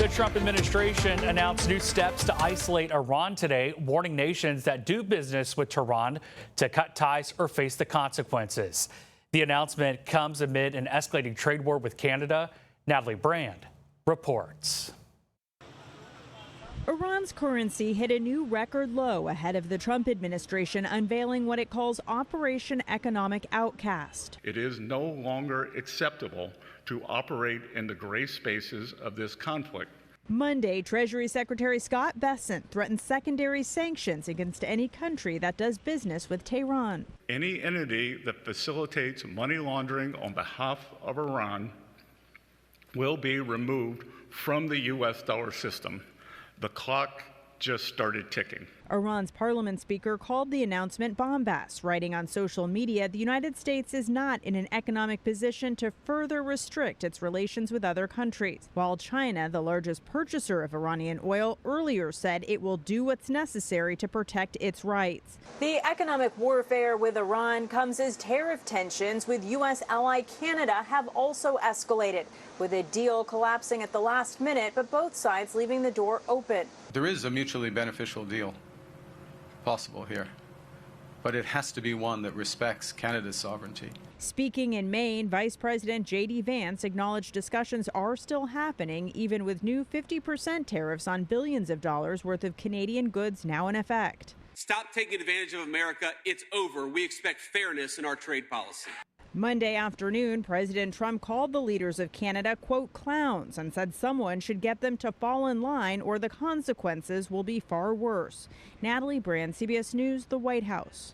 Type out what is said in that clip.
The Trump administration announced new steps to isolate Iran today, warning nations that do business with Tehran to cut ties or face the consequences. The announcement comes amid an escalating trade war with Canada. Natalie Brand reports. Iran's currency hit a new record low ahead of the Trump administration unveiling what it calls Operation Economic Outcast. It is no longer acceptable to operate in the gray spaces of this conflict. Monday, Treasury Secretary Scott Bessent threatened secondary sanctions against any country that does business with Tehran. Any entity that facilitates money laundering on behalf of Iran will be removed from the U.S. dollar system. The clock just started ticking. Iran's parliament speaker called the announcement bombast, writing on social media the United States is not in an economic position to further restrict its relations with other countries, while China, the largest purchaser of Iranian oil, earlier said it will do what's necessary to protect its rights. The economic warfare with Iran comes as tariff tensions with U.S. ally Canada have also escalated, with a deal collapsing at the last minute, but both sides leaving the door open. There is a mutually beneficial deal possible here, but it has to be one that respects Canada's sovereignty. Speaking in Maine, Vice President J.D. Vance acknowledged discussions are still happening, even with new 50% tariffs on billions of dollars worth of Canadian goods now in effect. Stop taking advantage of America. It's over. We expect fairness in our trade policy. Monday afternoon, President Trump called the leaders of Canada, quote, clowns, and said someone should get them to fall in line or the consequences will be far worse. Natalie Brand, CBS News, the White House.